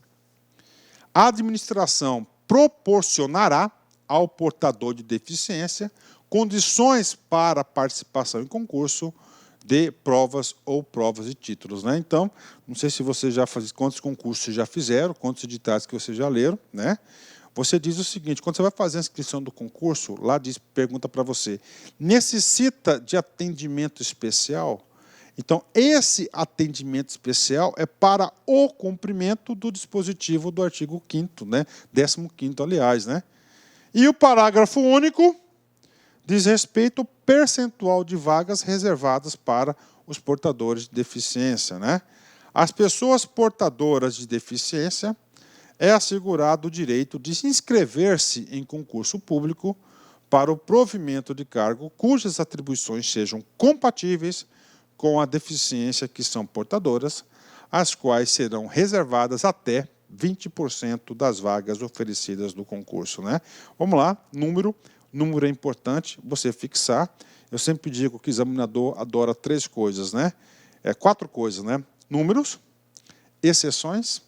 Speaker 1: A administração proporcionará ao portador de deficiência condições para participação em concurso de provas ou provas e títulos, né? Então, não sei se você já fez, quantos concursos vocês já fizeram, quantos editais que vocês já leram, né? Você diz o seguinte, quando você vai fazer a inscrição do concurso, lá pergunta para você, necessita de atendimento especial? Então, esse atendimento especial é para o cumprimento do dispositivo do artigo 5º, né? 15º, aliás, né? E o parágrafo único diz respeito ao percentual de vagas reservadas para os portadores de deficiência, né? As pessoas portadoras de deficiência é assegurado o direito de se inscrever-se em concurso público para o provimento de cargo cujas atribuições sejam compatíveis com a deficiência que são portadoras, as quais serão reservadas até 20% das vagas oferecidas no concurso, né? Vamos lá, número é importante você fixar. Eu sempre digo que o examinador adora 3 coisas, né? 4 coisas, né? Números, exceções,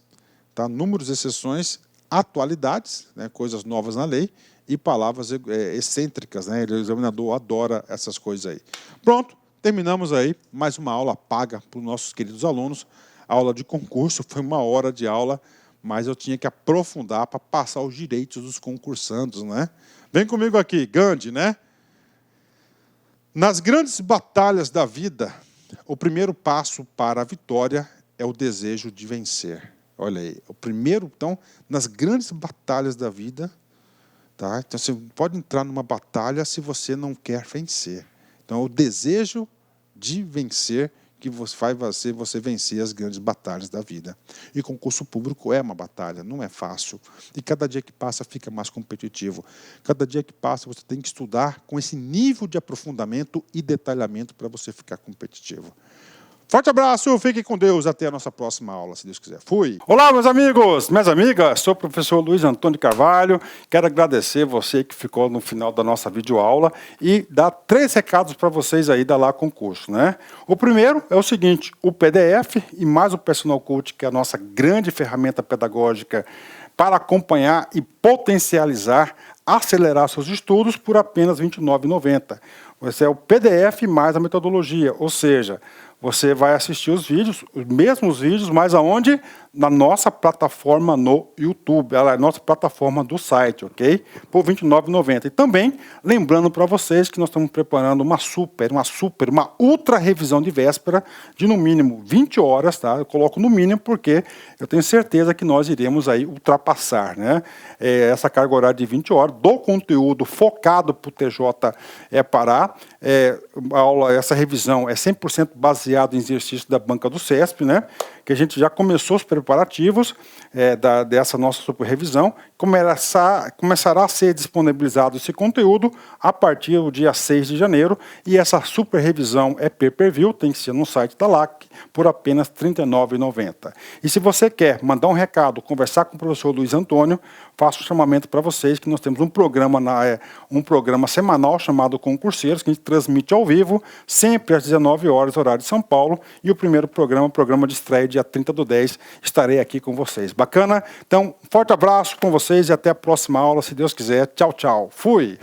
Speaker 1: tá? Números, exceções, atualidades, né? Coisas novas na lei, e palavras excêntricas, né? O examinador adora essas coisas aí. Pronto, terminamos aí mais uma aula paga para os nossos queridos alunos. A aula de concurso foi 1 hora de aula, mas eu tinha que aprofundar para passar os direitos dos concursandos, né? Vem comigo aqui, Gandhi, né? Nas grandes batalhas da vida, o primeiro passo para a vitória é o desejo de vencer. Olha aí, o primeiro, então, nas grandes batalhas da vida, tá? Então você pode entrar numa batalha se você não quer vencer. Então, é o desejo de vencer que faz você vencer as grandes batalhas da vida. E concurso público é uma batalha, não é fácil. E cada dia que passa fica mais competitivo. Cada dia que passa você tem que estudar com esse nível de aprofundamento e detalhamento para você ficar competitivo. Forte abraço, fiquem com Deus, até a nossa próxima aula, se Deus quiser. Fui!
Speaker 2: Olá, meus amigos, minhas amigas, sou o professor Luiz Antônio de Carvalho, quero agradecer você que ficou no final da nossa videoaula e dar 3 recados para vocês aí da Lá Concurso, né? O primeiro é o seguinte, o PDF e mais o Personal Coach, que é a nossa grande ferramenta pedagógica para acompanhar e potencializar, acelerar seus estudos por apenas R$ 29,90. Esse é o PDF mais a metodologia, ou seja, você vai assistir os vídeos, os mesmos vídeos, mas aonde? Na nossa plataforma no YouTube, ela é a nossa plataforma do site, ok? Por R$ 29,90. E também, lembrando para vocês que nós estamos preparando uma ultra revisão de véspera de no mínimo 20 horas, tá? Eu coloco no mínimo porque eu tenho certeza que nós iremos aí ultrapassar, né? Essa carga horária de 20 horas do conteúdo focado para o TJ Pará. Essa revisão é 100% baseado em exercício da banca do CESP, né? Que a gente já começou os preparativos dessa nossa super revisão. Começará a ser disponibilizado esse conteúdo a partir do dia 6 de janeiro. E essa super revisão é pay-per-view, tem que ser no site da LAC, por apenas R$ 39,90. E se você quer mandar um recado, conversar com o professor Luiz Antônio, faço um chamamento para vocês que nós temos um programa semanal chamado Concurseiros, que a gente transmite ao vivo, sempre às 19 horas, horário de São Paulo. E o primeiro programa de estreia, dia 30/10, estarei aqui com vocês. Bacana? Então, forte abraço com vocês e até a próxima aula, se Deus quiser. Tchau, tchau. Fui!